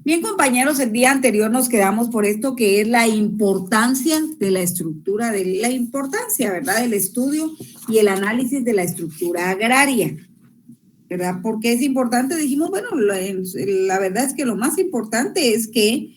Bien, compañeros, el día anterior nos quedamos por esto que es la importancia de la estructura, ¿verdad? Del estudio y el análisis de la estructura agraria, ¿verdad? ¿Por qué es importante? Dijimos, bueno, la verdad es que lo más importante es que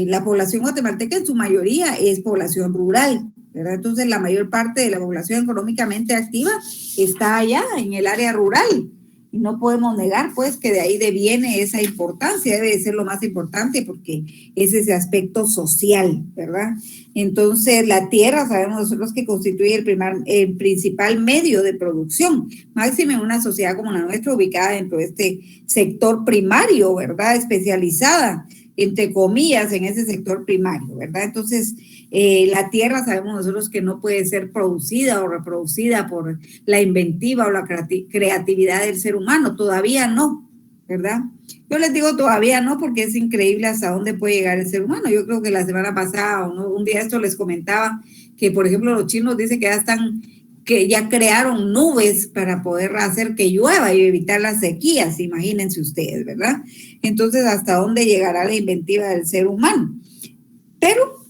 la población guatemalteca en su mayoría es población rural, ¿verdad? Entonces la mayor parte de la población económicamente activa está allá en el área rural. Y no podemos negar, pues, que de ahí deviene esa importancia, debe de ser lo más importante porque es ese aspecto social, ¿verdad? Entonces, la tierra, sabemos nosotros que constituye el principal medio de producción, máximo en una sociedad como la nuestra, ubicada dentro de este sector primario, ¿verdad? Especializada, entre comillas, en ese sector primario, ¿verdad? Entonces, la tierra sabemos nosotros que no puede ser producida o reproducida por la inventiva o la creatividad del ser humano, todavía no, ¿verdad? Yo les digo todavía no porque es increíble hasta dónde puede llegar el ser humano. Yo creo que la semana pasada o un día esto les comentaba que, por ejemplo, los chinos dicen que ya crearon nubes para poder hacer que llueva y evitar las sequías, imagínense ustedes, ¿verdad? Entonces, ¿hasta dónde llegará la inventiva del ser humano? Pero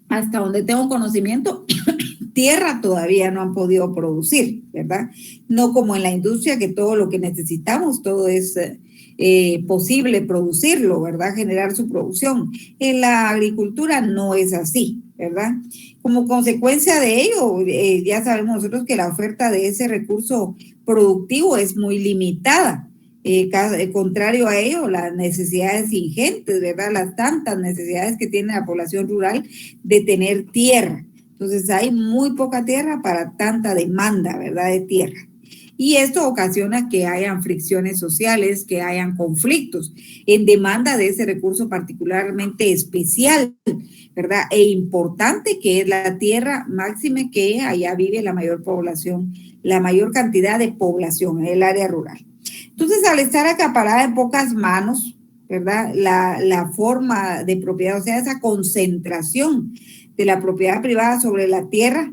hasta donde tengo conocimiento, tierra todavía no han podido producir, ¿verdad? No como en la industria, que todo lo que necesitamos, todo es posible producirlo, ¿verdad? Generar su producción. En la agricultura no es así, ¿verdad? Como consecuencia de ello, ya sabemos nosotros que la oferta de ese recurso productivo es muy limitada. Contrario a ello, las necesidades ingentes, ¿verdad? Las tantas necesidades que tiene la población rural de tener tierra. Entonces hay muy poca tierra para tanta demanda, ¿verdad? De tierra. Y esto ocasiona que hayan fricciones sociales, que hayan conflictos en demanda de ese recurso particularmente especial, ¿verdad? E importante que es la tierra, máxime que allá vive la mayor población, la mayor cantidad de población en el área rural. Entonces, al estar acaparada en pocas manos, ¿verdad? La forma de propiedad, o sea, esa concentración de la propiedad privada sobre la tierra,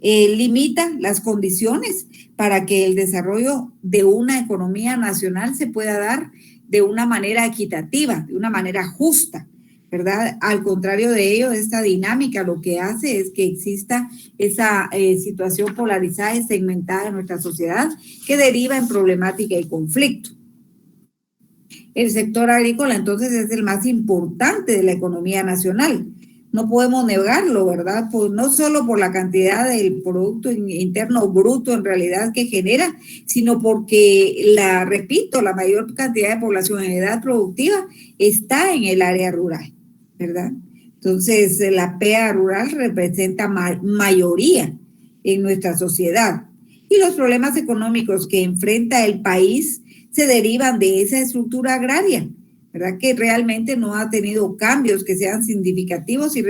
limita las condiciones para que el desarrollo de una economía nacional se pueda dar de una manera equitativa, de una manera justa, ¿verdad? Al contrario de ello, esta dinámica lo que hace es que exista esa situación polarizada y segmentada en nuestra sociedad que deriva en problemática y conflicto. El sector agrícola entonces es el más importante de la economía nacional. No podemos negarlo, ¿verdad? Pues no solo por la cantidad del Producto Interno Bruto en realidad que genera, sino porque, repito, la mayor cantidad de población en edad productiva está en el área rural, ¿verdad? Entonces, la PEA rural representa mayoría en nuestra sociedad. Y los problemas económicos que enfrenta el país se derivan de esa estructura agraria, ¿verdad? Que realmente no ha tenido cambios que sean significativos y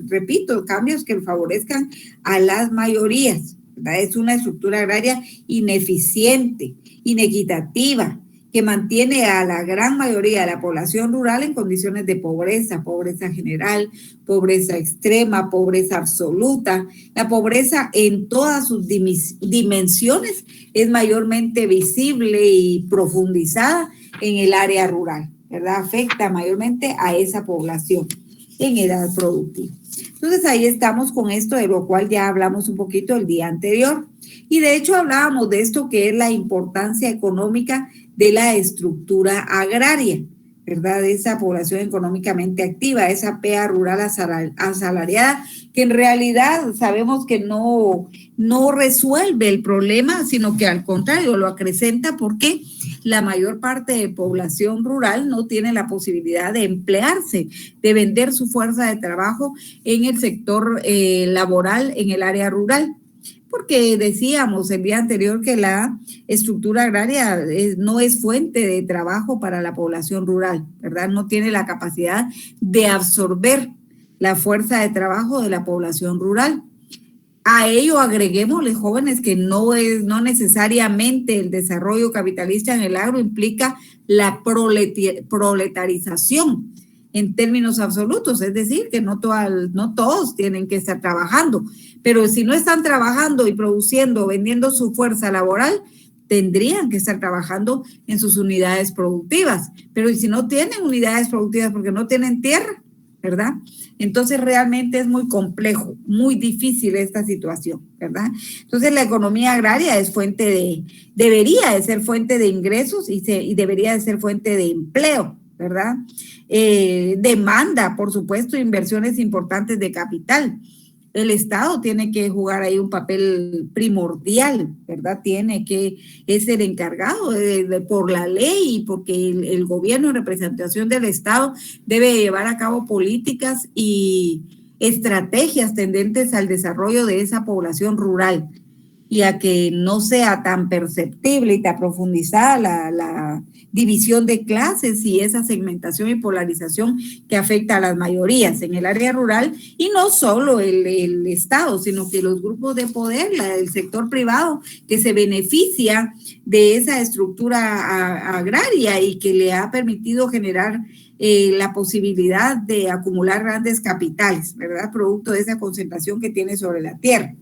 repito, cambios que favorezcan a las mayorías, ¿verdad? Es una estructura agraria ineficiente, inequitativa, que mantiene a la gran mayoría de la población rural en condiciones de pobreza, pobreza general, pobreza extrema, pobreza absoluta. La pobreza en todas sus dimensiones es mayormente visible y profundizada en el área rural, ¿verdad? Afecta mayormente a esa población en edad productiva. Entonces ahí estamos con esto, de lo cual ya hablamos un poquito el día anterior. Y de hecho hablábamos de esto que es la importancia económica de la estructura agraria, ¿verdad? De esa población económicamente activa, esa PEA rural asalariada, que en realidad sabemos que no resuelve el problema, sino que al contrario lo acrecenta porque la mayor parte de población rural no tiene la posibilidad de emplearse, de vender su fuerza de trabajo en el sector laboral en el área rural. Porque decíamos el día anterior que la estructura agraria no es fuente de trabajo para la población rural, ¿verdad? No tiene la capacidad de absorber la fuerza de trabajo de la población rural. A ello agreguémosle, jóvenes, que no necesariamente el desarrollo capitalista en el agro implica la proletarización en términos absolutos, es decir, que no todos tienen que estar trabajando, pero si no están trabajando y produciendo, vendiendo su fuerza laboral, tendrían que estar trabajando en sus unidades productivas, pero si no tienen unidades productivas porque no tienen tierra, ¿verdad? Entonces realmente es muy complejo, muy difícil esta situación, ¿verdad? Entonces la economía agraria es debería de ser fuente de ingresos y debería de ser fuente de empleo, ¿verdad? Demanda, por supuesto, inversiones importantes de capital. El Estado tiene que jugar ahí un papel primordial, ¿verdad? Es el encargado por la ley y porque el gobierno en representación del Estado debe llevar a cabo políticas y estrategias tendentes al desarrollo de esa población rural y a que no sea tan perceptible y tan profundizada la división de clases y esa segmentación y polarización que afecta a las mayorías en el área rural, y no solo el Estado, sino que los grupos de poder, el sector privado, que se beneficia de esa estructura agraria y que le ha permitido generar la posibilidad de acumular grandes capitales, ¿verdad? Producto de esa concentración que tiene sobre la tierra,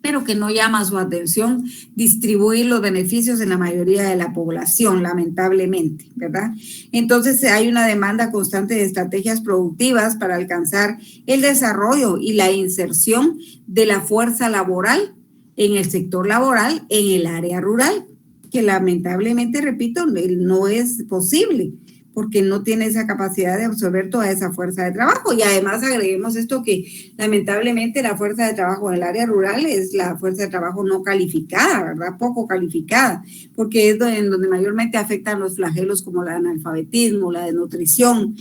pero que no llama a su atención distribuir los beneficios en la mayoría de la población, lamentablemente, ¿verdad? Entonces hay una demanda constante de estrategias productivas para alcanzar el desarrollo y la inserción de la fuerza laboral en el sector laboral, en el área rural, que lamentablemente, repito, no es posible, porque no tiene esa capacidad de absorber toda esa fuerza de trabajo. Y además agreguemos esto que lamentablemente la fuerza de trabajo en el área rural es la fuerza de trabajo no calificada, ¿verdad? Poco calificada, porque es en donde mayormente afectan los flagelos como el analfabetismo, la desnutrición,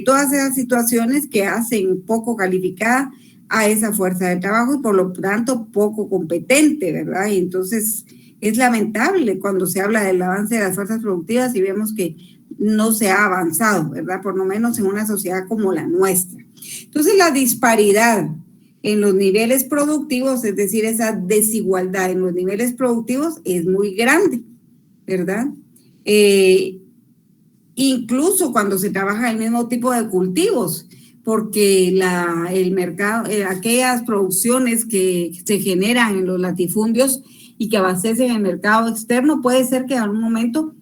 todas esas situaciones que hacen poco calificada a esa fuerza de trabajo y por lo tanto poco competente, ¿verdad? Y entonces es lamentable cuando se habla del avance de las fuerzas productivas y vemos que no se ha avanzado, ¿verdad? Por lo menos en una sociedad como la nuestra. Entonces, la disparidad en los niveles productivos, es decir, esa desigualdad en los niveles productivos es muy grande, ¿verdad? Incluso cuando se trabaja el mismo tipo de cultivos, porque el mercado, aquellas producciones que se generan en los latifundios y que abastecen el mercado externo, puede ser que en algún momento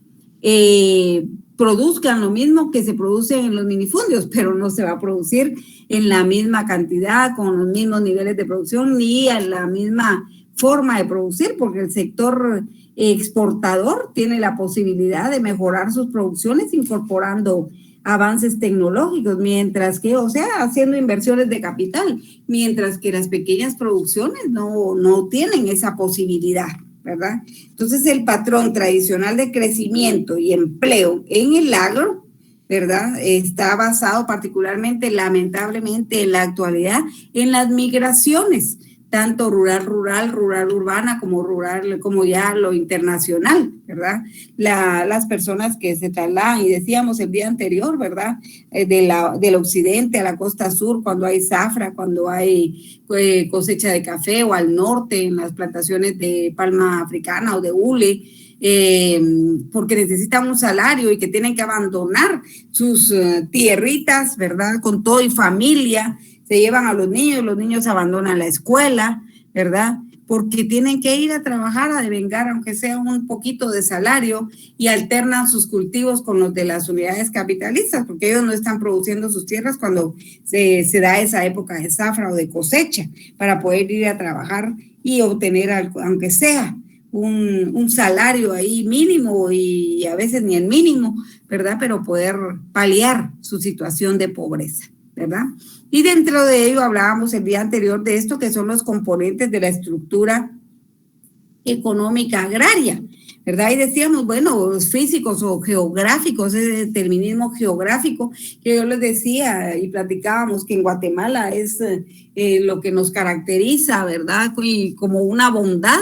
produzcan lo mismo que se produce en los minifundios, pero no se va a producir en la misma cantidad, con los mismos niveles de producción, ni a la misma forma de producir, porque el sector exportador tiene la posibilidad de mejorar sus producciones incorporando avances tecnológicos, mientras que, o sea, haciendo inversiones de capital, mientras que las pequeñas producciones no tienen esa posibilidad, ¿verdad? Entonces, el patrón tradicional de crecimiento y empleo en el agro, ¿verdad? Está basado particularmente, lamentablemente, en la actualidad, en las migraciones, tanto rural-urbana, como ya lo internacional, ¿verdad? Las personas que se trasladan, y decíamos el día anterior, ¿verdad? Del occidente a la costa sur, cuando hay zafra, cuando hay cosecha de café, o al norte, en las plantaciones de palma africana o de hule, porque necesitan un salario y que tienen que abandonar sus tierritas, ¿verdad? Con todo y familia, se llevan a los niños abandonan la escuela, ¿verdad? Porque tienen que ir a trabajar, a devengar, aunque sea un poquito de salario, y alternan sus cultivos con los de las unidades capitalistas, porque ellos no están produciendo sus tierras cuando se da esa época de zafra o de cosecha, para poder ir a trabajar y obtener, aunque sea un salario ahí mínimo, y a veces ni el mínimo, ¿verdad? Pero poder paliar su situación de pobreza, ¿verdad? Y dentro de ello hablábamos el día anterior de esto, que son los componentes de la estructura económica agraria, ¿verdad? Y decíamos, bueno, los físicos o geográficos, ese determinismo geográfico, que yo les decía y platicábamos que en Guatemala es lo que nos caracteriza, ¿verdad? Y como una bondad.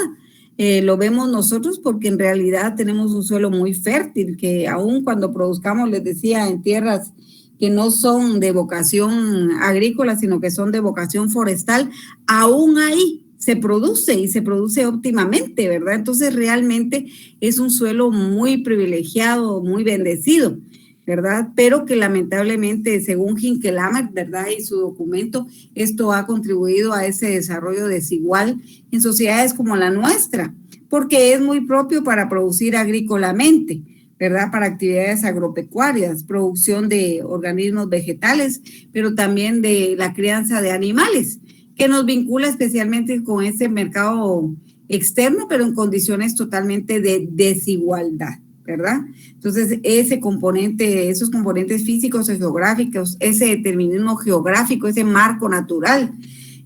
Lo vemos nosotros porque en realidad tenemos un suelo muy fértil, que aún cuando produzcamos, les decía, en tierras que no son de vocación agrícola, sino que son de vocación forestal, aún ahí se produce y se produce óptimamente, ¿verdad? Entonces realmente es un suelo muy privilegiado, muy bendecido, ¿verdad? Pero que lamentablemente, según Hinckelhammer, ¿verdad? Y su documento, esto ha contribuido a ese desarrollo desigual en sociedades como la nuestra, porque es muy propio para producir agrícolamente, ¿verdad? Para actividades agropecuarias, producción de organismos vegetales, pero también de la crianza de animales, que nos vincula especialmente con ese mercado externo, pero en condiciones totalmente de desigualdad, ¿verdad? Entonces, ese componente, esos componentes físicos y geográficos, ese determinismo geográfico, ese marco natural,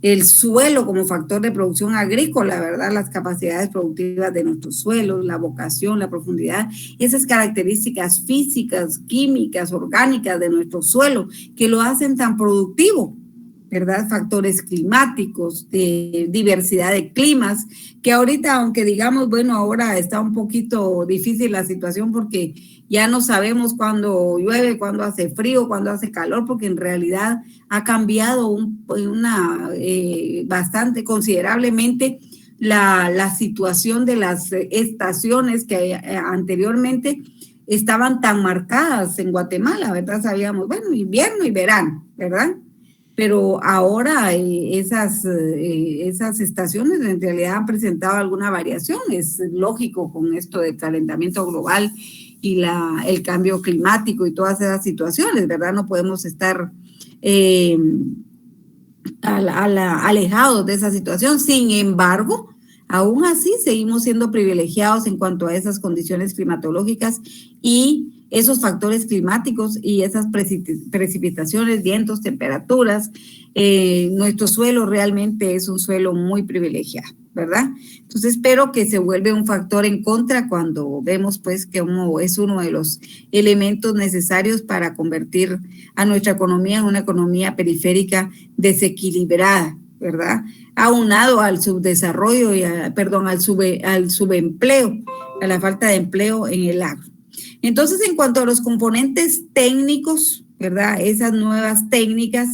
el suelo como factor de producción agrícola, ¿verdad? Las capacidades productivas de nuestros suelos, la vocación, la profundidad, esas características físicas, químicas, orgánicas de nuestro suelo que lo hacen tan productivo, ¿verdad? Factores climáticos, de diversidad de climas, que ahorita, aunque digamos, bueno, ahora está un poquito difícil la situación porque ya no sabemos cuándo llueve, cuándo hace frío, cuándo hace calor, porque en realidad ha cambiado bastante considerablemente la situación de las estaciones que anteriormente estaban tan marcadas en Guatemala, ¿verdad? Sabíamos, bueno, invierno y verano, ¿verdad? Pero ahora esas estaciones en realidad han presentado alguna variación. Es lógico con esto del calentamiento global y el cambio climático y todas esas situaciones, ¿verdad? No podemos estar alejados de esa situación. Sin embargo, aún así seguimos siendo privilegiados en cuanto a esas condiciones climatológicas y esos factores climáticos y esas precipitaciones, vientos, temperaturas. Nuestro suelo realmente es un suelo muy privilegiado, ¿verdad? Entonces espero que se vuelva un factor en contra cuando vemos pues que es uno de los elementos necesarios para convertir a nuestra economía en una economía periférica desequilibrada, ¿verdad? Aunado al subdesarrollo y al subempleo, a la falta de empleo en el agro. Entonces, en cuanto a los componentes técnicos, ¿verdad? Esas nuevas técnicas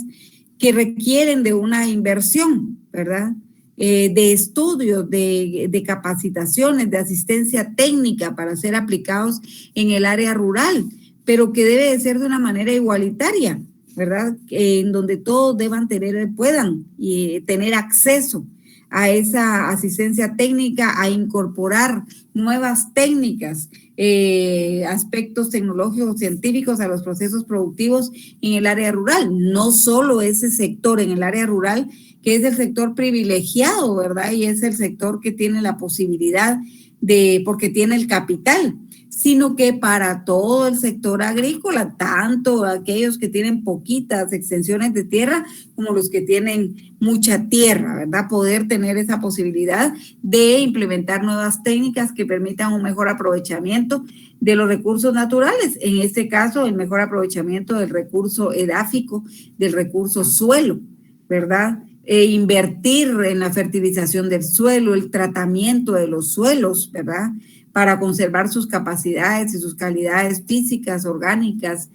que requieren de una inversión, ¿verdad? De estudios, de capacitaciones, de asistencia técnica para ser aplicados en el área rural, pero que debe de ser de una manera igualitaria, ¿verdad? En donde todos puedan tener acceso a esa asistencia técnica, a incorporar nuevas técnicas, aspectos tecnológicos, científicos a los procesos productivos en el área rural. No solo ese sector en el área rural, que es el sector privilegiado, ¿verdad? Y es el sector que tiene la posibilidad porque tiene el capital, sino que para todo el sector agrícola, tanto aquellos que tienen poquitas extensiones de tierra como los que tienen mucha tierra, ¿verdad? Poder tener esa posibilidad de implementar nuevas técnicas que permitan un mejor aprovechamiento de los recursos naturales, en este caso el mejor aprovechamiento del recurso edáfico, del recurso suelo, ¿verdad? Invertir en la fertilización del suelo, el tratamiento de los suelos, ¿verdad? Para conservar sus capacidades y sus calidades físicas, orgánicas,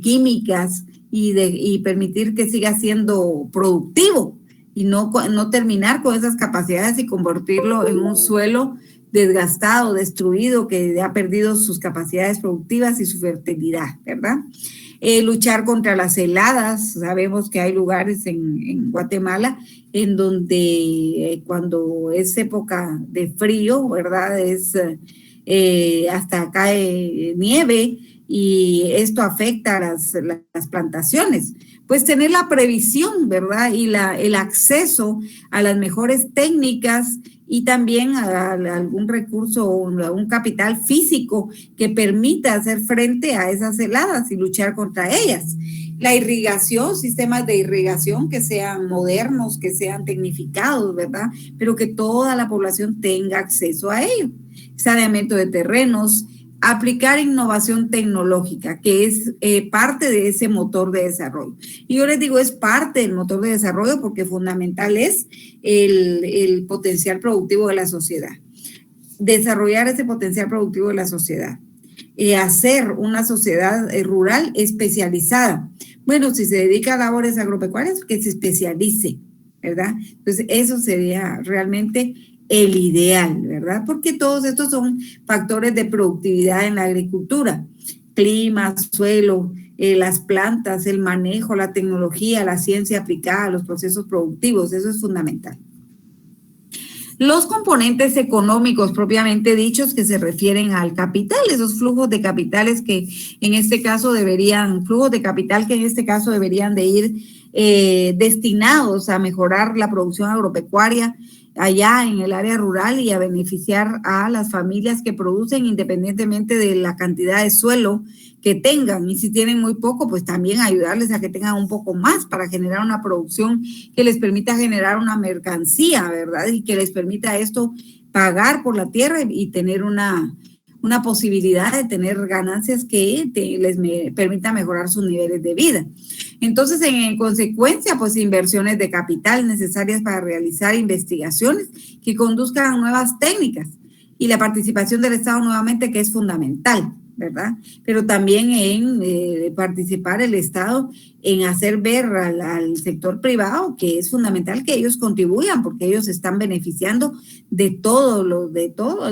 químicas y permitir que siga siendo productivo y no terminar con esas capacidades y convertirlo en un suelo desgastado, destruido, que ha perdido sus capacidades productivas y su fertilidad, ¿verdad? Luchar contra las heladas. Sabemos que hay lugares en Guatemala en donde cuando es época de frío, ¿verdad? Hasta cae nieve y esto afecta a las plantaciones. Pues tener la previsión, ¿verdad? Y el acceso a las mejores técnicas y también a algún recurso o a un capital físico que permita hacer frente a esas heladas y luchar contra ellas. La irrigación, sistemas de irrigación que sean modernos, que sean tecnificados, ¿verdad? Pero que toda la población tenga acceso a ello. Saneamiento de terrenos, aplicar innovación tecnológica, que es parte de ese motor de desarrollo. Y yo les digo, es parte del motor de desarrollo porque fundamental es el potencial productivo de la sociedad. Desarrollar ese potencial productivo de la sociedad. Hacer una sociedad rural especializada. Bueno, si se dedica a labores agropecuarias, que se especialice, ¿verdad? Entonces, eso sería realmente el ideal, ¿verdad? Porque todos estos son factores de productividad en la agricultura: clima, suelo, las plantas, el manejo, la tecnología, la ciencia aplicada a los procesos productivos. Eso es fundamental. Los componentes económicos propiamente dichos que se refieren al capital, esos flujos de capitales que en este caso deberían de ir destinados a mejorar la producción agropecuaria allá en el área rural y a beneficiar a las familias que producen independientemente de la cantidad de suelo que tengan, y si tienen muy poco, pues también ayudarles a que tengan un poco más para generar una producción que les permita generar una mercancía, ¿verdad? Y que les permita esto pagar por la tierra y tener una posibilidad de tener ganancias que les permita mejorar sus niveles de vida. Entonces, en consecuencia, pues inversiones de capital necesarias para realizar investigaciones que conduzcan a nuevas técnicas y la participación del Estado nuevamente, que es fundamental, ¿verdad? Pero también en participar el Estado en hacer ver al sector privado que es fundamental que ellos contribuyan porque ellos están beneficiando de todo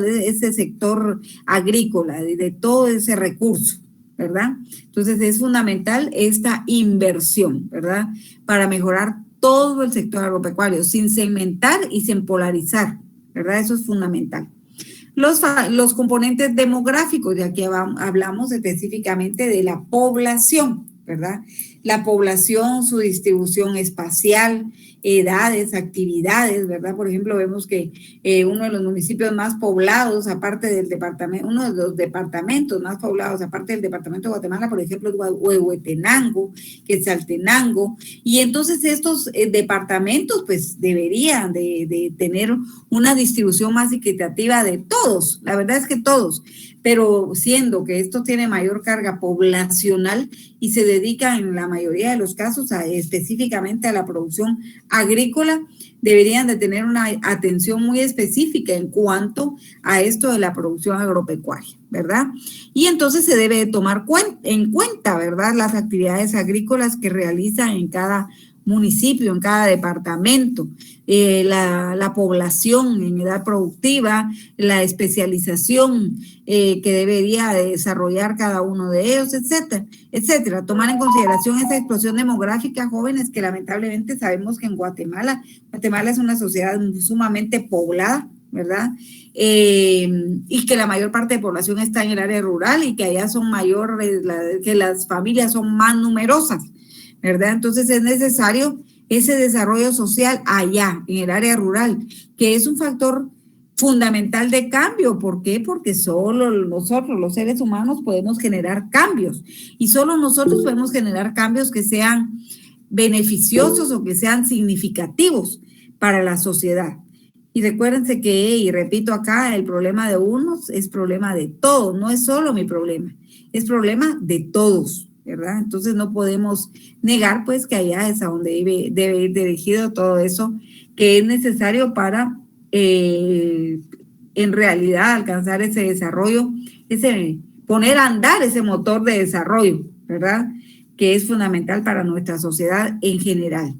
ese sector agrícola, de todo ese recurso, ¿verdad? Entonces es fundamental esta inversión, ¿verdad? Para mejorar todo el sector agropecuario sin segmentar y sin polarizar, ¿verdad? Eso es fundamental. Los componentes demográficos, de aquí hablamos específicamente de la población, ¿verdad? La población, su distribución espacial, edades, actividades, ¿verdad? Por ejemplo, vemos que uno de los municipios más poblados, aparte del departamento, uno de los departamentos más poblados, aparte del departamento de Guatemala, por ejemplo, es Huehuetenango, Quetzaltenango, y entonces estos departamentos, pues, deberían de tener una distribución más equitativa de todos, la verdad es que todos, pero siendo que esto tiene mayor carga poblacional y se dedica en la mayoría de los casos específicamente a la producción agrícola, deberían de tener una atención muy específica en cuanto a esto de la producción agropecuaria, ¿verdad? Y entonces se debe tomar en cuenta, ¿verdad?, las actividades agrícolas que realizan en cada municipio, en cada departamento, la población en edad productiva, la especialización que debería de desarrollar cada uno de ellos, etcétera, etcétera. Tomar en consideración esa explosión demográfica, jóvenes, que lamentablemente sabemos que en Guatemala es una sociedad sumamente poblada, ¿verdad? Y que la mayor parte de población está en el área rural y que allá son mayores, que las familias son más numerosas, ¿verdad? Entonces es necesario ese desarrollo social allá, en el área rural, que es un factor fundamental de cambio. ¿Por qué? Porque solo nosotros, los seres humanos, podemos generar cambios y solo nosotros podemos generar cambios que sean beneficiosos o que sean significativos para la sociedad. Y recuérdense que, y repito acá, el problema de unos es problema de todos, no es solo mi problema, es problema de todos, ¿verdad? Entonces no podemos negar pues que allá es a donde debe ir dirigido todo eso que es necesario para en realidad alcanzar ese desarrollo, poner a andar ese motor de desarrollo, ¿verdad?, que es fundamental para nuestra sociedad en general.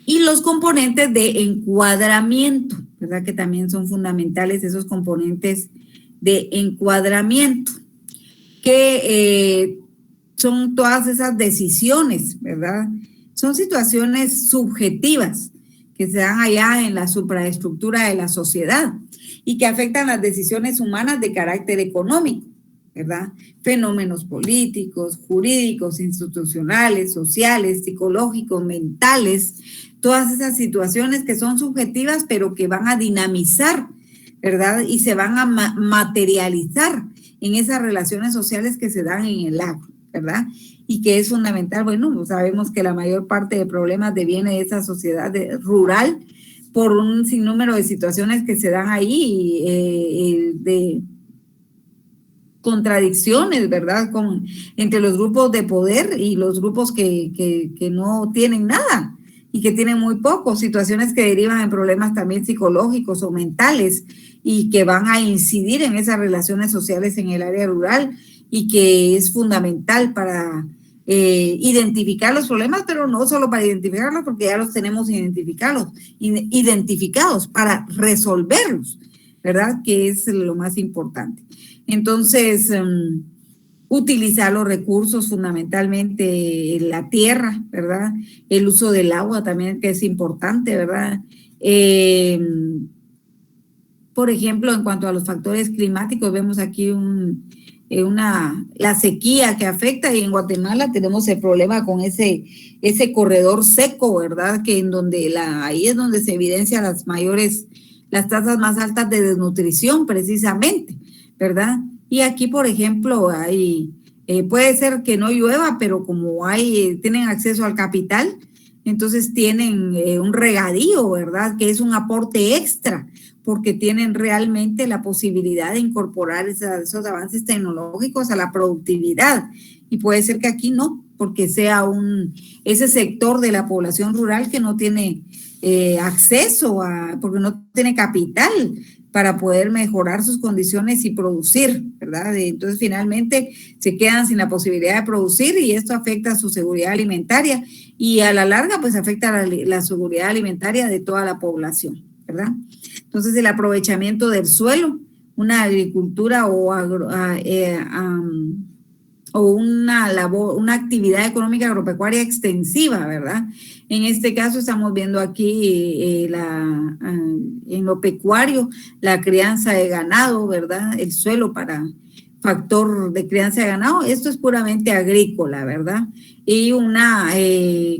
Y los componentes de encuadramiento, ¿verdad?, que también son fundamentales esos componentes de encuadramiento, que son todas esas decisiones, ¿verdad? Son situaciones subjetivas que se dan allá en la supraestructura de la sociedad y que afectan las decisiones humanas de carácter económico, ¿verdad? Fenómenos políticos, jurídicos, institucionales, sociales, psicológicos, mentales, todas esas situaciones que son subjetivas pero que van a dinamizar, ¿verdad? Y se van a materializar en esas relaciones sociales que se dan en el agro, ¿verdad? Y que es fundamental. Bueno, sabemos que la mayor parte de problemas deviene de esa sociedad rural por un sinnúmero de situaciones que se dan ahí, de contradicciones, ¿verdad?, entre los grupos de poder y los grupos que no tienen nada y que tienen muy poco, situaciones que derivan en problemas también psicológicos o mentales y que van a incidir en esas relaciones sociales en el área rural y que es fundamental para identificar los problemas, pero no solo para identificarlos, porque ya los tenemos identificados para resolverlos, ¿verdad?, que es lo más importante. Entonces, utilizar los recursos, fundamentalmente la tierra, ¿verdad? El uso del agua también, que es importante, ¿verdad? Por ejemplo, en cuanto a los factores climáticos, vemos aquí la sequía que afecta, y en Guatemala tenemos el problema con ese corredor seco, ¿verdad? Que ahí es donde se evidencian las tasas más altas de desnutrición, precisamente, ¿verdad? Y aquí, por ejemplo, puede ser que no llueva, pero como tienen acceso al capital, entonces tienen un regadío, ¿verdad? Que es un aporte extra, porque tienen realmente la posibilidad de incorporar esos avances tecnológicos a la productividad. Y puede ser que aquí no, porque sea ese sector de la población rural que no tiene acceso porque no tiene capital para poder mejorar sus condiciones y producir, ¿verdad? Entonces, finalmente, se quedan sin la posibilidad de producir, y esto afecta a su seguridad alimentaria, y a la larga, pues, afecta la seguridad alimentaria de toda la población, ¿verdad? Entonces, el aprovechamiento del suelo, una agricultura o una actividad económica agropecuaria extensiva, ¿verdad? En este caso estamos viendo aquí en lo pecuario, la crianza de ganado, ¿verdad? El suelo para factor de crianza de ganado, esto es puramente agrícola, ¿verdad? Y una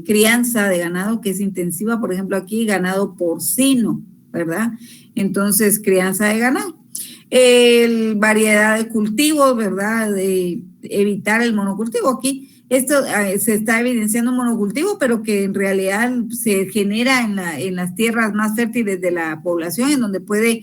crianza de ganado que es intensiva, por ejemplo, aquí ganado porcino, ¿verdad? Entonces, crianza de ganado. Variedad de cultivos, ¿verdad? De evitar el monocultivo. Aquí esto se está evidenciando un monocultivo, pero que en realidad se genera en las tierras más fértiles de la población, en donde puede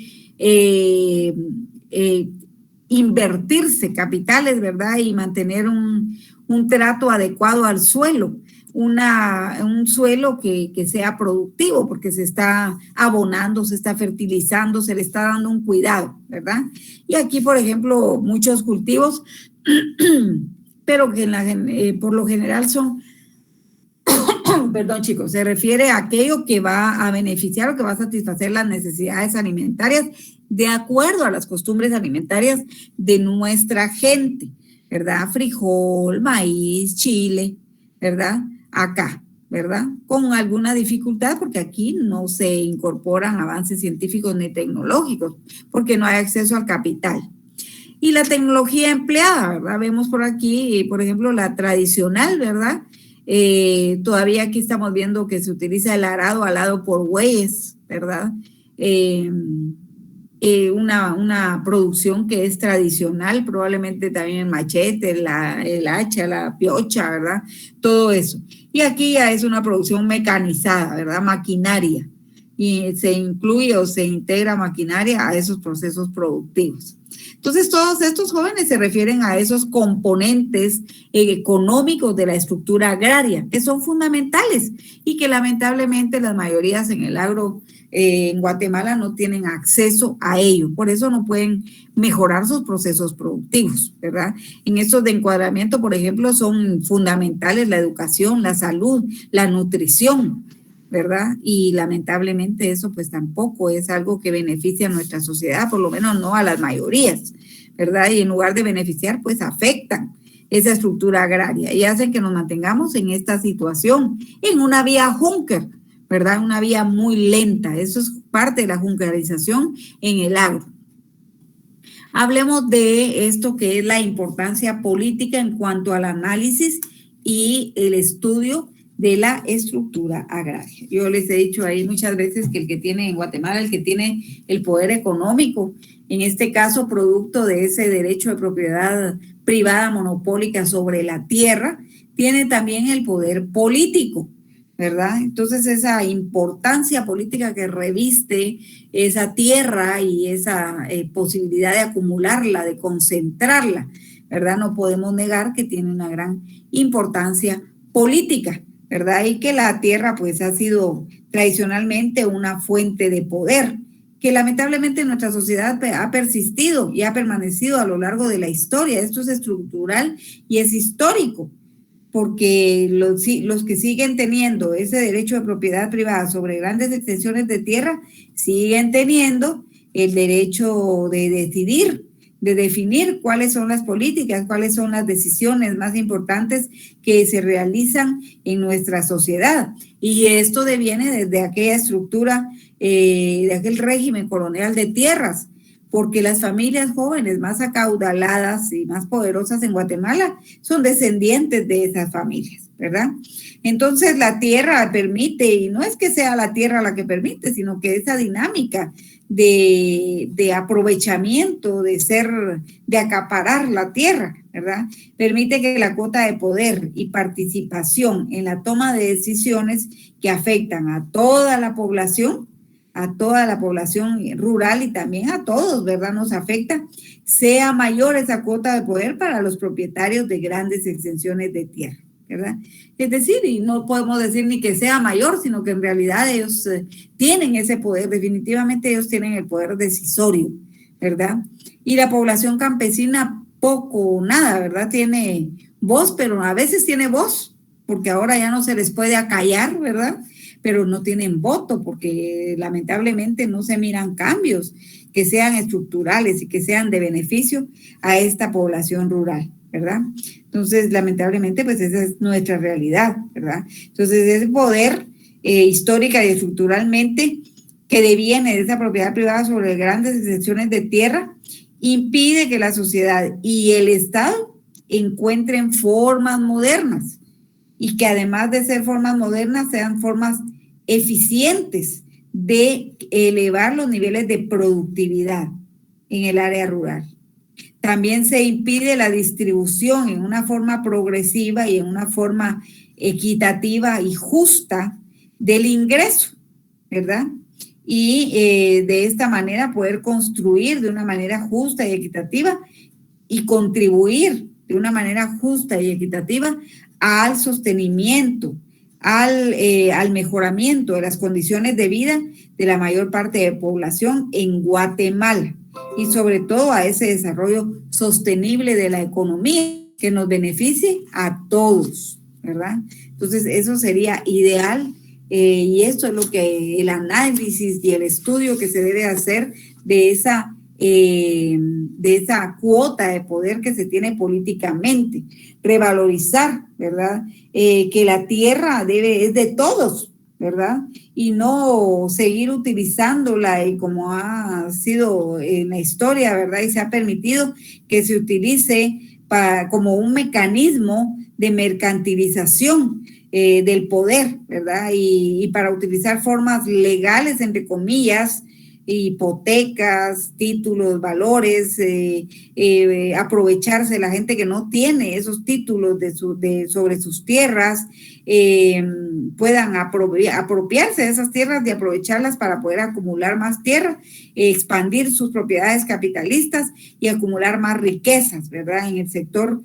invertirse capitales, ¿verdad? Y mantener un trato adecuado al suelo. Un suelo que sea productivo, porque se está abonando, se está fertilizando, se le está dando un cuidado, ¿verdad? Y aquí, por ejemplo, muchos cultivos, pero que por lo general son, perdón chicos, se refiere a aquello que va a beneficiar o que va a satisfacer las necesidades alimentarias de acuerdo a las costumbres alimentarias de nuestra gente, ¿verdad? Frijol, maíz, chile, ¿verdad? Acá, ¿verdad? Con alguna dificultad, porque aquí no se incorporan avances científicos ni tecnológicos, porque no hay acceso al capital. Y la tecnología empleada, ¿verdad? Vemos por aquí, por ejemplo, la tradicional, ¿verdad? Todavía aquí estamos viendo que se utiliza el alado por bueyes, ¿verdad? Una producción que es tradicional, probablemente también el machete, el hacha, la piocha, ¿verdad? Todo eso. Y aquí ya es una producción mecanizada, ¿verdad? Maquinaria. Y se incluye o se integra maquinaria a esos procesos productivos. Entonces, todos estos jóvenes se refieren a esos componentes económicos de la estructura agraria, que son fundamentales y que lamentablemente las mayorías en el agro en Guatemala no tienen acceso a ello. Por eso no pueden mejorar sus procesos productivos, ¿verdad? En estos de encuadramiento, por ejemplo, son fundamentales la educación, la salud, la nutrición, ¿verdad? Y lamentablemente eso pues tampoco es algo que beneficia a nuestra sociedad, por lo menos no a las mayorías, ¿verdad? Y en lugar de beneficiar, pues afectan esa estructura agraria y hacen que nos mantengamos en esta situación, en una vía Juncker, ¿verdad? Una vía muy lenta. Eso es parte de la junkerización en el agro. Hablemos de esto que es la importancia política en cuanto al análisis y el estudio de la estructura agraria. Yo les he dicho ahí muchas veces que el que tiene en Guatemala, el que tiene el poder económico, en este caso producto de ese derecho de propiedad privada monopólica sobre la tierra, tiene también el poder político, ¿verdad? Entonces esa importancia política que reviste esa tierra y esa posibilidad de acumularla, de concentrarla, ¿verdad? No podemos negar que tiene una gran importancia política, ¿verdad? Y que la tierra pues ha sido tradicionalmente una fuente de poder que lamentablemente nuestra sociedad ha persistido y ha permanecido a lo largo de la historia. Esto es estructural y es histórico, porque los que siguen teniendo ese derecho de propiedad privada sobre grandes extensiones de tierra siguen teniendo el derecho de decidir de definir cuáles son las políticas, cuáles son las decisiones más importantes que se realizan en nuestra sociedad. Y esto deviene desde aquella estructura, de aquel régimen colonial de tierras, porque las familias jóvenes más acaudaladas y más poderosas en Guatemala son descendientes de esas familias, ¿verdad? Entonces la tierra permite, y no es que sea la tierra la que permite, sino que esa dinámica de aprovechamiento, de acaparar la tierra, ¿verdad? Permite que la cuota de poder y participación en la toma de decisiones que afectan a toda la población rural y también a todos, ¿verdad? Nos afecta, sea mayor esa cuota de poder para los propietarios de grandes extensiones de tierra, ¿verdad? Es decir, y no podemos decir ni que sea mayor, sino que en realidad ellos tienen ese poder, definitivamente ellos tienen el poder decisorio, ¿verdad? Y la población campesina poco o nada, ¿verdad? Tiene voz, pero a veces tiene voz, porque ahora ya no se les puede acallar, ¿verdad? Pero no tienen voto porque lamentablemente no se miran cambios que sean estructurales y que sean de beneficio a esta población rural, ¿verdad? Entonces, lamentablemente, pues esa es nuestra realidad, ¿verdad? Entonces, ese poder histórica y estructuralmente que deviene de esa propiedad privada sobre grandes extensiones de tierra impide que la sociedad y el Estado encuentren formas modernas y que además de ser formas modernas sean formas eficientes de elevar los niveles de productividad en el área rural. También se impide la distribución en una forma progresiva y en una forma equitativa y justa del ingreso, ¿verdad? Y de esta manera poder construir de una manera justa y equitativa y contribuir de una manera justa y equitativa al sostenimiento, al mejoramiento de las condiciones de vida de la mayor parte de la población en Guatemala y sobre todo a ese desarrollo sostenible de la economía que nos beneficie a todos, ¿verdad? Entonces eso sería ideal y esto es lo que el análisis y el estudio que se debe hacer de esa cuota de poder que se tiene políticamente, revalorizar, ¿verdad? Que la tierra es de todos, ¿verdad? Y no seguir utilizándola y como ha sido en la historia, ¿verdad? Y se ha permitido que se utilice como un mecanismo de mercantilización del poder, ¿verdad? Y para utilizar formas legales, entre comillas, hipotecas, títulos, valores, aprovecharse de la gente que no tiene esos títulos sobre sus tierras, puedan apropiarse de esas tierras y aprovecharlas para poder acumular más tierra, expandir sus propiedades capitalistas y acumular más riquezas, ¿verdad? En el sector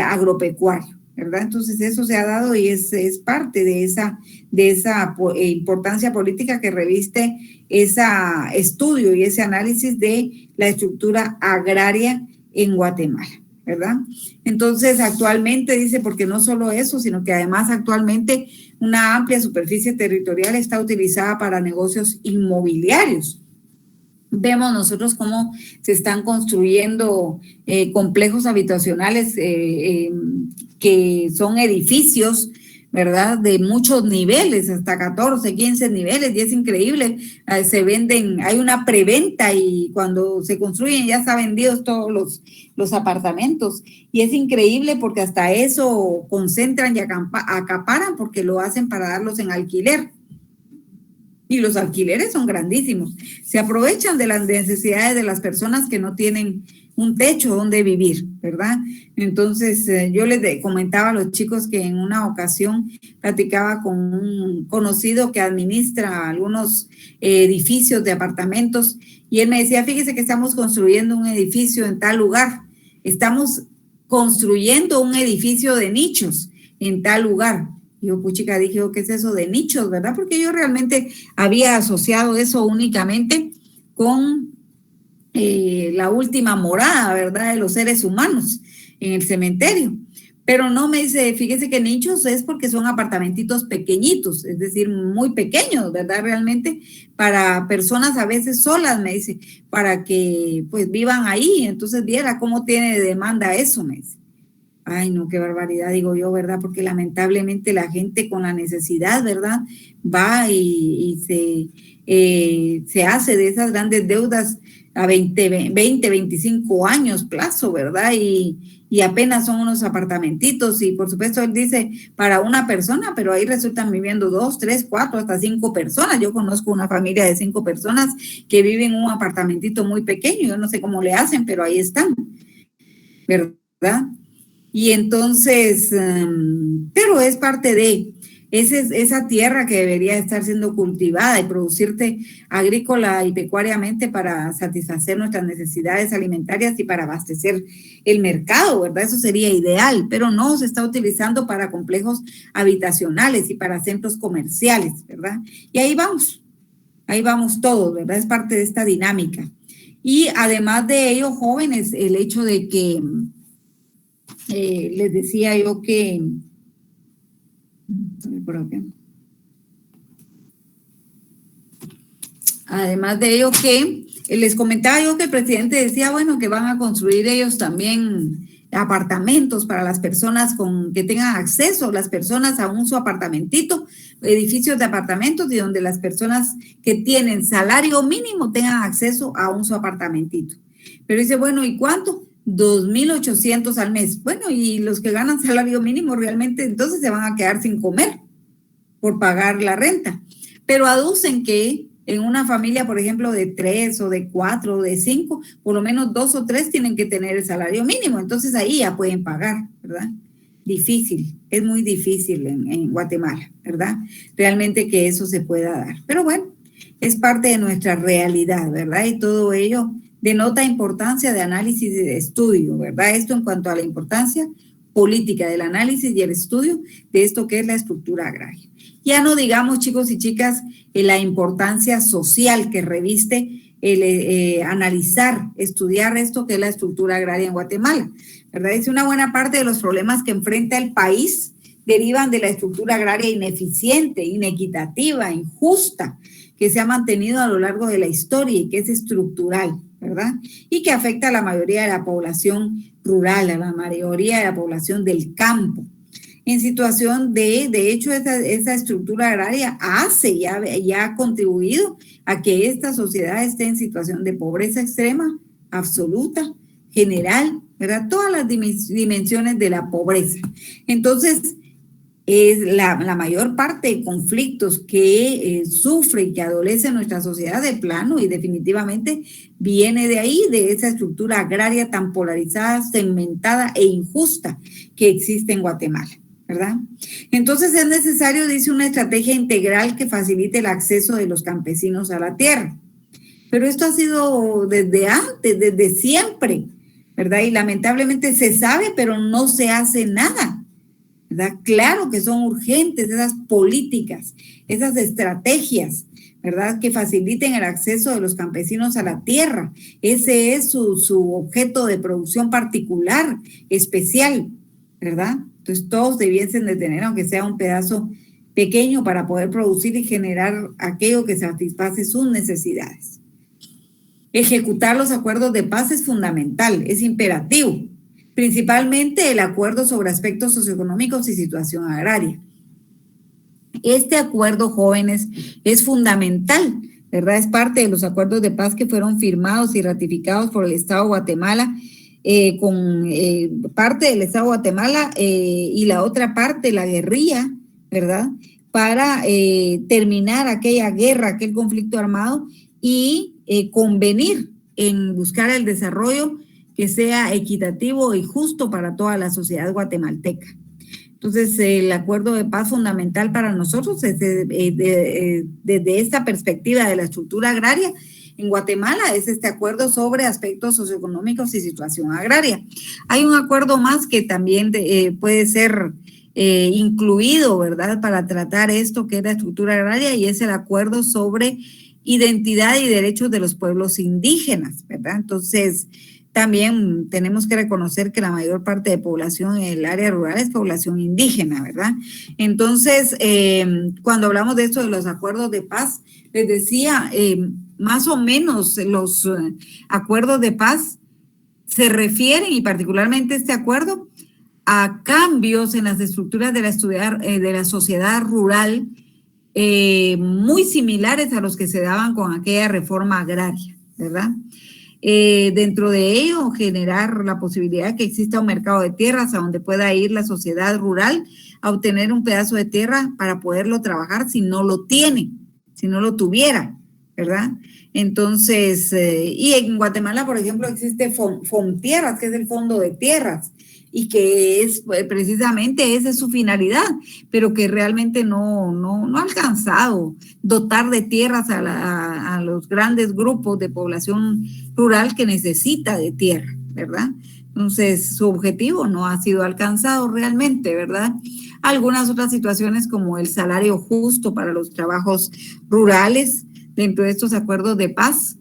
agropecuario, ¿verdad? Entonces eso se ha dado y es parte de esa importancia política que reviste ese estudio y ese análisis de la estructura agraria en Guatemala, ¿verdad? Entonces actualmente dice, porque no solo eso, sino que además actualmente una amplia superficie territorial está utilizada para negocios inmobiliarios. Vemos nosotros cómo se están construyendo complejos habitacionales que son edificios, ¿verdad? De muchos niveles, hasta 14, 15 niveles, y es increíble. Se venden, hay una preventa y cuando se construyen ya están vendidos todos los apartamentos. Y es increíble porque hasta eso concentran y acaparan porque lo hacen para darlos en alquiler. Y los alquileres son grandísimos. Se aprovechan de las necesidades de las personas que no tienen un techo donde vivir, ¿verdad? Entonces, yo les comentaba a los chicos que en una ocasión platicaba con un conocido que administra algunos edificios de apartamentos y él me decía, fíjese que estamos construyendo un edificio en tal lugar, estamos construyendo un edificio de nichos en tal lugar. Yo, puchica, dije, ¿qué es eso de nichos, verdad? Porque yo realmente había asociado eso únicamente con la última morada, ¿verdad? De los seres humanos en el cementerio. Pero no, me dice, fíjese que nichos es porque son apartamentitos pequeñitos, es decir, muy pequeños, ¿verdad? Realmente para personas a veces solas, me dice, para que pues vivan ahí. Entonces viera cómo tiene demanda eso, me dice. Ay, no, qué barbaridad, digo yo, ¿verdad? Porque lamentablemente la gente con la necesidad, ¿verdad? Va y se hace de esas grandes deudas a 25 años plazo, ¿verdad? Y apenas son unos apartamentitos y por supuesto él dice para una persona, pero ahí resultan viviendo 2, 3, 4, hasta 5 personas. Yo conozco una familia de 5 personas que viven en un apartamentito muy pequeño, yo no sé cómo le hacen, pero ahí están, ¿verdad? Y entonces, pero es parte de esa tierra que debería estar siendo cultivada y producirte agrícola y pecuariamente para satisfacer nuestras necesidades alimentarias y para abastecer el mercado, ¿verdad? Eso sería ideal, pero no se está utilizando para complejos habitacionales y para centros comerciales, ¿verdad? Y ahí vamos todos, ¿verdad? Es parte de esta dinámica. Y además de ello, jóvenes, el hecho de que les decía yo que además de ello que les comentaba yo que el presidente decía, bueno, que van a construir ellos también apartamentos para las personas que tengan acceso, las personas a su apartamentito, edificios de apartamentos y donde las personas que tienen salario mínimo tengan acceso a su apartamentito. Pero dice, bueno, ¿y cuánto? 2,800 al mes. Bueno, y los que ganan salario mínimo realmente entonces se van a quedar sin comer por pagar la renta. Pero aducen que en una familia, por ejemplo, de 3 o de 4 o de 5, por lo menos 2 o 3 tienen que tener el salario mínimo. Entonces ahí ya pueden pagar, ¿verdad? Difícil, es muy difícil en Guatemala, ¿verdad? Realmente que eso se pueda dar. Pero bueno, es parte de nuestra realidad, ¿verdad? Y todo ello denota importancia de análisis y de estudio, ¿verdad? Esto en cuanto a la importancia política del análisis y el estudio de esto que es la estructura agraria. Ya no digamos, chicos y chicas, la importancia social que reviste el analizar, estudiar esto que es la estructura agraria en Guatemala, ¿verdad? Es una buena parte de los problemas que enfrenta el país derivan de la estructura agraria ineficiente, inequitativa, injusta, que se ha mantenido a lo largo de la historia y que es estructural, ¿verdad? Y que afecta a la mayoría de la población rural, a la mayoría de la población del campo. En situación de hecho, esa estructura agraria ya ha contribuido a que esta sociedad esté en situación de pobreza extrema, absoluta, general, ¿verdad? Todas las dimensiones de la pobreza. Entonces, es la mayor parte de conflictos que sufre y que adolece nuestra sociedad de plano y definitivamente viene de ahí, de esa estructura agraria tan polarizada, segmentada e injusta que existe en Guatemala, ¿verdad? Entonces es necesario, dice, una estrategia integral que facilite el acceso de los campesinos a la tierra. Pero esto ha sido desde antes, desde siempre, ¿verdad? Y lamentablemente se sabe, pero no se hace nada, ¿verdad? Claro que son urgentes esas políticas, esas estrategias, ¿verdad? Que faciliten el acceso de los campesinos a la tierra. Ese es su objeto de producción particular, especial, ¿verdad? Entonces todos debiesen de tener, aunque sea un pedazo pequeño, para poder producir y generar aquello que satisface sus necesidades. Ejecutar los acuerdos de paz es fundamental, es imperativo, principalmente el acuerdo sobre aspectos socioeconómicos y situación agraria. Este acuerdo, jóvenes, es fundamental, ¿verdad? Es parte de los acuerdos de paz que fueron firmados y ratificados por el Estado de Guatemala, con parte del Estado de Guatemala y la otra parte, la guerrilla, ¿verdad? Para terminar aquella guerra, aquel conflicto armado y convenir en buscar el desarrollo que sea equitativo y justo para toda la sociedad guatemalteca. Entonces, el acuerdo de paz fundamental para nosotros es desde esta perspectiva de la estructura agraria en Guatemala es este acuerdo sobre aspectos socioeconómicos y situación agraria. Hay un acuerdo más que también puede ser incluido, ¿verdad?, para tratar esto que es la estructura agraria, y es el acuerdo sobre identidad y derechos de los pueblos indígenas, ¿verdad? Entonces, también tenemos que reconocer que la mayor parte de población en el área rural es población indígena, ¿verdad? Entonces, cuando hablamos de esto de los acuerdos de paz, les decía, más o menos los acuerdos de paz se refieren, y particularmente este acuerdo, a cambios en las estructuras de la sociedad rural muy similares a los que se daban con aquella reforma agraria, ¿verdad? Dentro de ello, generar la posibilidad de que exista un mercado de tierras a donde pueda ir la sociedad rural a obtener un pedazo de tierra para poderlo trabajar si no lo tiene, si no lo tuviera, ¿verdad? Entonces, y en Guatemala, por ejemplo, existe FONTierras, que es el Fondo de Tierras, y que es precisamente esa es su finalidad, pero que realmente no ha alcanzado dotar de tierras a los grandes grupos de población rural que necesita de tierra, ¿verdad? Entonces, su objetivo no ha sido alcanzado realmente, ¿verdad? Algunas otras situaciones como el salario justo para los trabajos rurales dentro de estos acuerdos de paz,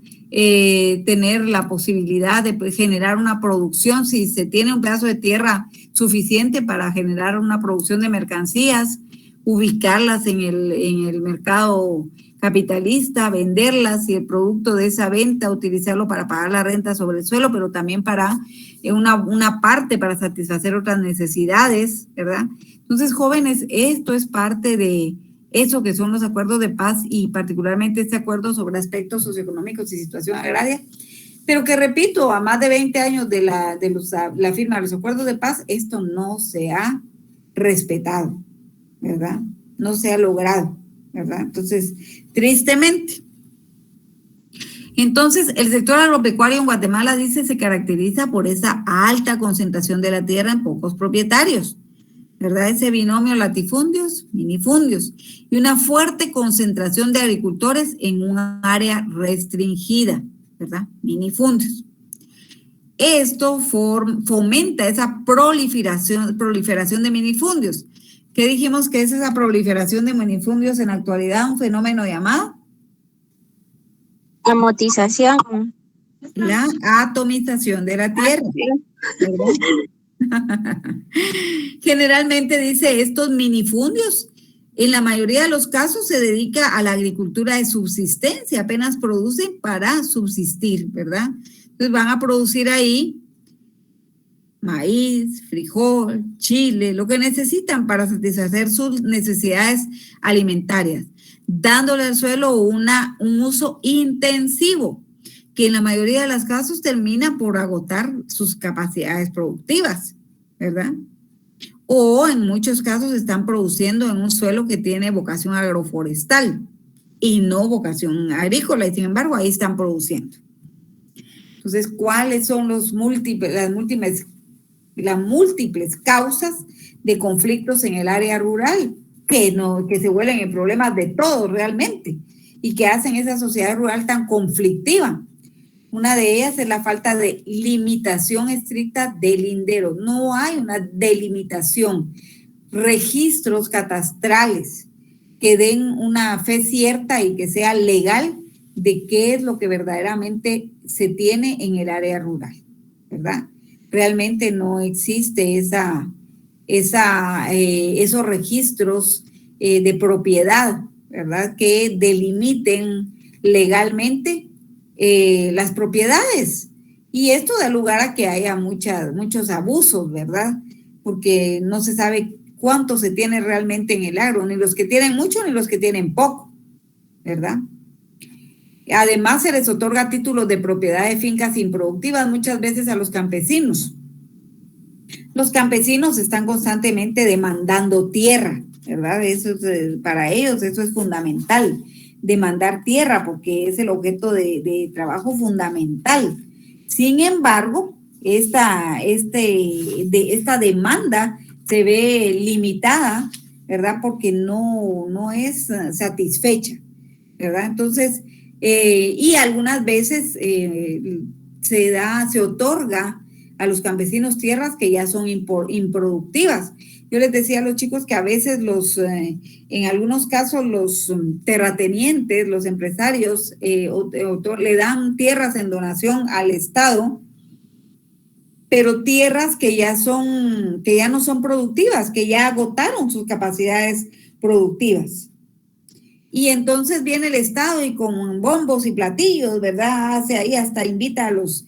tener la posibilidad de generar una producción, si se tiene un pedazo de tierra suficiente para generar una producción de mercancías, ubicarlas en el mercado capitalista, venderlas y el producto de esa venta utilizarlo para pagar la renta sobre el suelo, pero también para una parte para satisfacer otras necesidades, ¿verdad? Entonces, jóvenes, esto es parte de eso que son los acuerdos de paz y particularmente este acuerdo sobre aspectos socioeconómicos y situación agraria, pero que repito, a más de 20 años de la firma de los acuerdos de paz, esto no se ha respetado, ¿verdad? No se ha logrado, ¿verdad? Entonces, tristemente. Entonces, el sector agropecuario en Guatemala, dice, se caracteriza por esa alta concentración de la tierra en pocos propietarios, ¿verdad? Ese binomio latifundios, minifundios, y una fuerte concentración de agricultores en un área restringida, ¿verdad? Minifundios. Esto fomenta esa proliferación de minifundios. ¿Qué dijimos que es esa proliferación de minifundios en la actualidad? Un fenómeno llamado amotización. La atomización de la tierra, ¿verdad? Generalmente, dice, estos minifundios en la mayoría de los casos se dedica a la agricultura de subsistencia, apenas producen para subsistir, ¿verdad? Entonces van a producir ahí maíz, frijol, chile, lo que necesitan para satisfacer sus necesidades alimentarias, dándole al suelo un uso intensivo, que en la mayoría de los casos termina por agotar sus capacidades productivas, ¿verdad? O en muchos casos están produciendo en un suelo que tiene vocación agroforestal y no vocación agrícola, y sin embargo ahí están produciendo. Entonces, ¿cuáles son las múltiples causas de conflictos en el área rural que se vuelven en problemas de todos realmente y que hacen esa sociedad rural tan conflictiva? Una de ellas es la falta de limitación estricta de linderos. No hay una delimitación, registros catastrales que den una fe cierta y que sea legal de qué es lo que verdaderamente se tiene en el área rural, ¿verdad? Realmente no existe esos registros de propiedad, ¿verdad? Que delimiten legalmente las propiedades. Y esto da lugar a que haya muchos abusos, ¿verdad? Porque no se sabe cuánto se tiene realmente en el agro, ni los que tienen mucho ni los que tienen poco, ¿verdad? Además, se les otorga títulos de propiedad de fincas improductivas muchas veces a los campesinos. Los campesinos están constantemente demandando tierra, ¿verdad? Eso es, para ellos eso es fundamental, demandar tierra, porque es el objeto de trabajo fundamental. Sin embargo, esta demanda se ve limitada, ¿verdad? Porque no es satisfecha, ¿verdad? Entonces, y algunas veces se otorga a los campesinos tierras que ya son improductivas. Yo les decía a los chicos que a veces en algunos casos los terratenientes, los empresarios, le dan tierras en donación al Estado pero tierras que ya no son productivas, que ya agotaron sus capacidades productivas. Y entonces viene el Estado y con bombos y platillos, ¿verdad? Hace ahí, hasta invita a los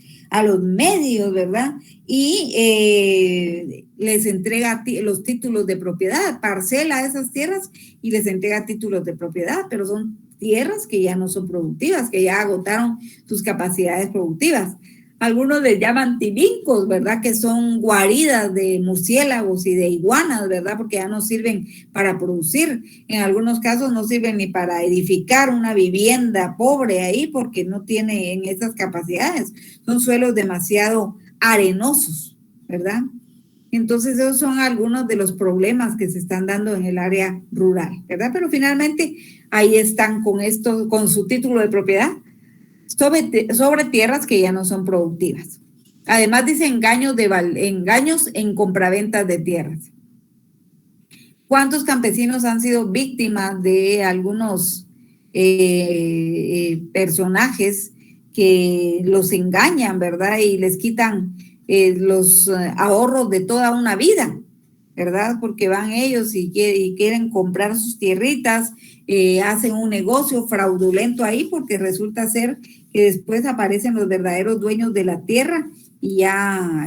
medios, ¿verdad? Y les entrega los títulos de propiedad, parcela esas tierras y les entrega títulos de propiedad, pero son tierras que ya no son productivas, que ya agotaron sus capacidades productivas. Algunos les llaman tibincos, ¿verdad? Que son guaridas de murciélagos y de iguanas, ¿verdad? Porque ya no sirven para producir. En algunos casos no sirven ni para edificar una vivienda pobre ahí porque no tienen esas capacidades. Son suelos demasiado arenosos, ¿verdad? Entonces esos son algunos de los problemas que se están dando en el área rural, ¿verdad? Pero finalmente ahí están con su título de propiedad, sobre tierras que ya no son productivas. Además dice engaños en compraventas de tierras. ¿Cuántos campesinos han sido víctimas de algunos personajes que los engañan, ¿verdad? Y les quitan los ahorros de toda una vida, ¿verdad? Porque van ellos y quieren comprar sus tierritas, hacen un negocio fraudulento ahí porque resulta ser que después aparecen los verdaderos dueños de la tierra y ya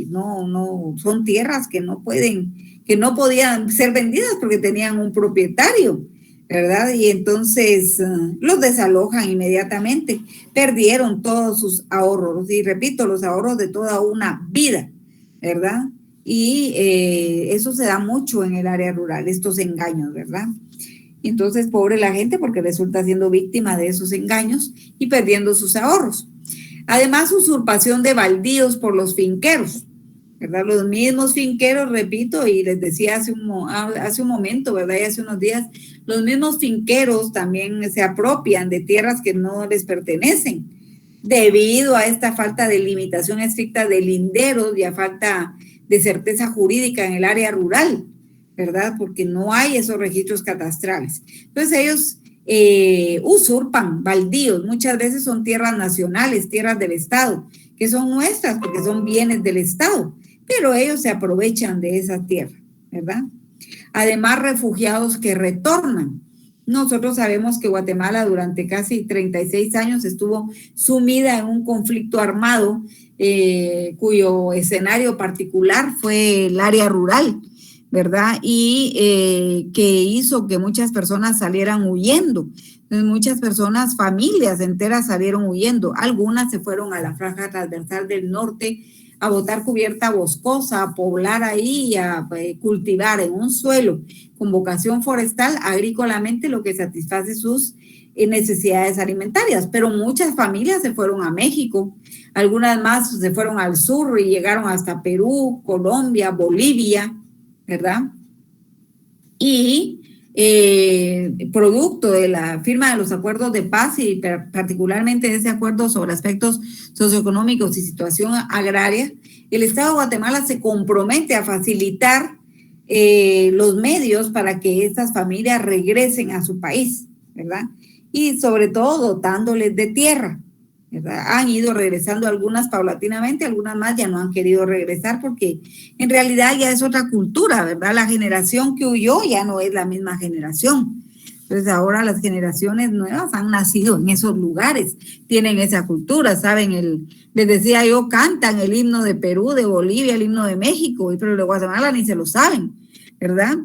no son tierras que no podían ser vendidas porque tenían un propietario, ¿verdad? Y entonces los desalojan inmediatamente, perdieron todos sus ahorros, y repito, los ahorros de toda una vida, ¿verdad? Y eso se da mucho en el área rural, estos engaños, ¿verdad? Entonces, pobre la gente porque resulta siendo víctima de esos engaños y perdiendo sus ahorros. Además, usurpación de baldíos por los finqueros, ¿verdad? Los mismos finqueros, repito, y les decía hace un momento, ¿verdad? Y hace unos días, los mismos finqueros también se apropian de tierras que no les pertenecen debido a esta falta de limitación estricta de linderos y a falta de certeza jurídica en el área rural, ¿verdad? Porque no hay esos registros catastrales. Entonces ellos usurpan baldíos, muchas veces son tierras nacionales, tierras del Estado, que son nuestras porque son bienes del Estado, pero ellos se aprovechan de esa tierra, ¿verdad? Además, refugiados que retornan. Nosotros sabemos que Guatemala durante casi 36 años estuvo sumida en un conflicto armado cuyo escenario particular fue el área rural, ¿verdad? Y que hizo que muchas personas salieran huyendo. Entonces, muchas personas, familias enteras salieron huyendo. Algunas se fueron a la franja transversal del norte a botar cubierta boscosa, a poblar ahí, a cultivar en un suelo con vocación forestal agrícolamente lo que satisface sus necesidades alimentarias. Pero muchas familias se fueron a México, algunas más se fueron al sur y llegaron hasta Perú, Colombia, Bolivia, ¿verdad? Y producto de la firma de los acuerdos de paz y particularmente de ese acuerdo sobre aspectos socioeconómicos y situación agraria, el Estado de Guatemala se compromete a facilitar los medios para que estas familias regresen a su país, ¿verdad? Y sobre todo dotándoles de tierra, ¿verdad? Han ido regresando algunas paulatinamente, algunas más ya no han querido regresar porque en realidad ya es otra cultura, ¿verdad? La generación que huyó ya no es la misma generación. Entonces ahora las generaciones nuevas han nacido en esos lugares, tienen esa cultura, ¿saben? Les decía yo, cantan el himno de Perú, de Bolivia, el himno de México, pero de Guatemala ni se lo saben, ¿verdad?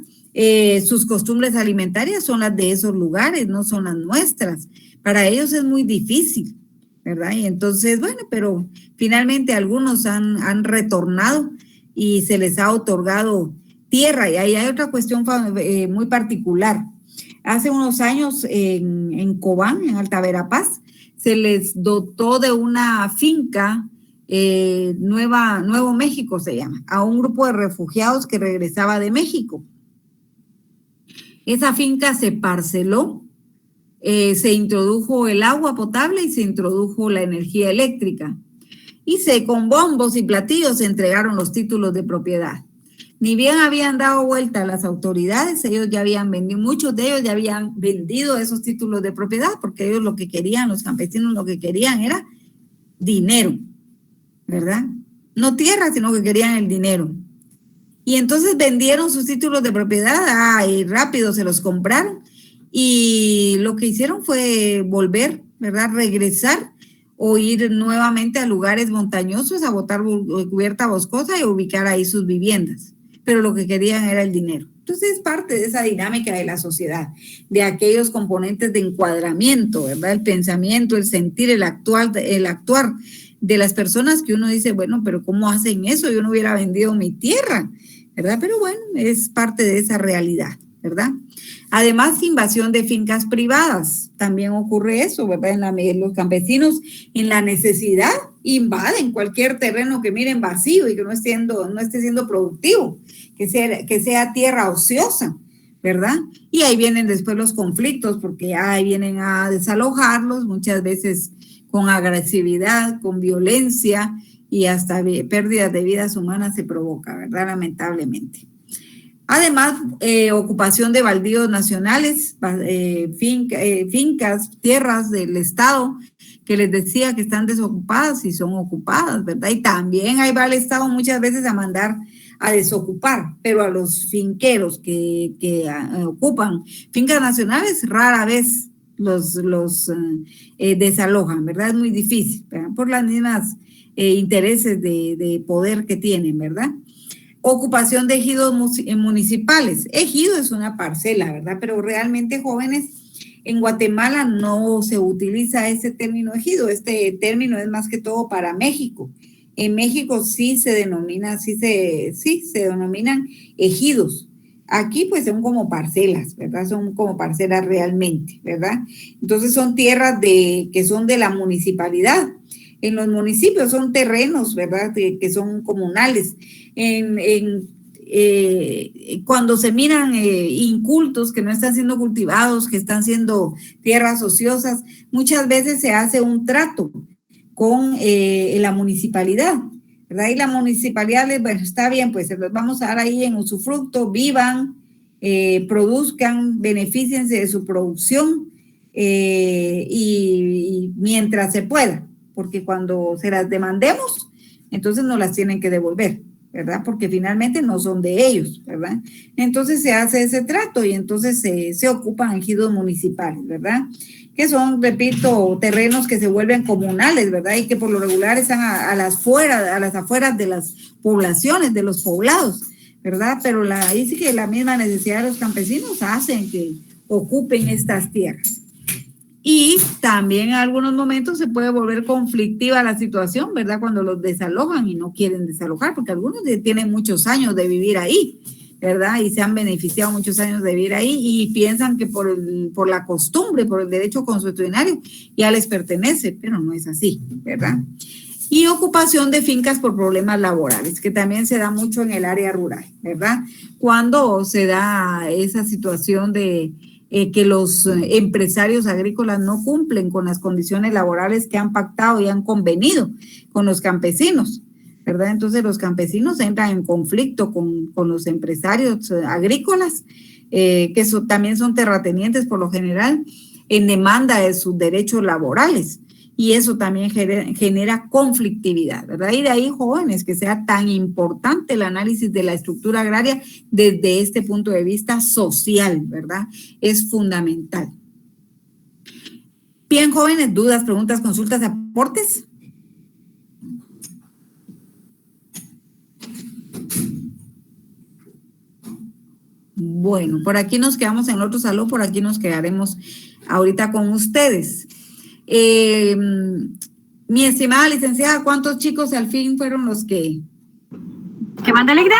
Sus costumbres alimentarias son las de esos lugares, no son las nuestras. Para ellos es muy difícil, ¿verdad? Y entonces, bueno, pero finalmente algunos han retornado y se les ha otorgado tierra. Y ahí hay otra cuestión muy particular. Hace unos años en Cobán, en Alta Verapaz, se les dotó de una finca, Nuevo México se llama, a un grupo de refugiados que regresaba de México. Esa finca se parceló, se introdujo el agua potable y se introdujo la energía eléctrica. Y con bombos y platillos se entregaron los títulos de propiedad. Ni bien habían dado vuelta a las autoridades, ellos ya habían vendido, muchos de ellos ya habían vendido esos títulos de propiedad, porque ellos lo que querían, los campesinos lo que querían era dinero, ¿verdad? no tierra, sino que querían el dinero. Y entonces vendieron sus títulos de propiedad y rápido se los compraron. Y lo que hicieron fue volver, ¿verdad? Regresar o ir nuevamente a lugares montañosos a botar cubierta boscosa y ubicar ahí sus viviendas. Pero lo que querían era el dinero. Entonces es parte de esa dinámica de la sociedad, de aquellos componentes de encuadramiento, ¿verdad? El pensamiento, el sentir, el actuar de las personas que uno dice, bueno, pero ¿cómo hacen eso? Yo no hubiera vendido mi tierra, ¿verdad? Pero bueno, es parte de esa realidad, ¿verdad? Además, invasión de fincas privadas, también ocurre eso, ¿verdad? Los campesinos en la necesidad invaden cualquier terreno que miren vacío y que no esté siendo productivo, que sea tierra ociosa, ¿verdad? Y ahí vienen después los conflictos, porque ahí vienen a desalojarlos, muchas veces con agresividad, con violencia y hasta pérdidas de vidas humanas se provoca, ¿verdad? Lamentablemente. Además, ocupación de baldíos nacionales, fincas, tierras del Estado, que les decía que están desocupadas y son ocupadas, ¿verdad? Y también ahí va el Estado muchas veces a mandar a desocupar, pero a los finqueros que ocupan fincas nacionales rara vez los desalojan, ¿verdad? Es muy difícil, ¿verdad? Por las mismas intereses de poder que tienen, ¿verdad? Ocupación de ejidos municipales. Ejido es una parcela, ¿verdad? Pero realmente, jóvenes, en Guatemala no se utiliza ese término ejido. Este término es más que todo para México. En México sí se denominan ejidos. Aquí pues son como parcelas, ¿verdad? Son como parcelas realmente, ¿verdad? Entonces son tierras que son de la municipalidad. En los municipios son terrenos, ¿verdad? Que son comunales. Cuando se miran incultos que no están siendo cultivados, que están siendo tierras ociosas, muchas veces se hace un trato con la municipalidad, ¿verdad? Y la municipalidad les, bueno, está bien, pues se los vamos a dar ahí en usufructo, vivan, produzcan, beneficiense de su producción y mientras se pueda, porque cuando se las demandemos, entonces nos las tienen que devolver, ¿verdad? Porque finalmente no son de ellos, ¿verdad? Entonces se hace ese trato y entonces se ocupan ejidos municipales, ¿verdad? Que son, repito, terrenos que se vuelven comunales, ¿verdad? Y que por lo regular están a las afueras de las poblaciones, de los poblados, ¿verdad? Pero ahí sí que la misma necesidad de los campesinos hacen que ocupen estas tierras. Y también en algunos momentos se puede volver conflictiva la situación, ¿verdad? Cuando los desalojan y no quieren desalojar, porque algunos tienen muchos años de vivir ahí, ¿verdad? Y se han beneficiado muchos años de vivir ahí y piensan que por la costumbre, por el derecho consuetudinario, ya les pertenece, pero no es así, ¿verdad? Y ocupación de fincas por problemas laborales, que también se da mucho en el área rural, ¿verdad? Cuando se da esa situación de que los empresarios agrícolas no cumplen con las condiciones laborales que han pactado y han convenido con los campesinos, ¿verdad? Entonces los campesinos entran en conflicto con los empresarios agrícolas, que también son terratenientes por lo general, en demanda de sus derechos laborales. Y eso también genera conflictividad, ¿verdad? Y de ahí, jóvenes, que sea tan importante el análisis de la estructura agraria desde este punto de vista social, ¿verdad? Es fundamental. Bien, jóvenes, dudas, preguntas, consultas, aportes. Bueno, por aquí nos quedamos en el otro salón, por aquí nos quedaremos ahorita con ustedes. Mi estimada licenciada, ¿cuántos chicos al fin fueron los que... ¿Qué van de alegría?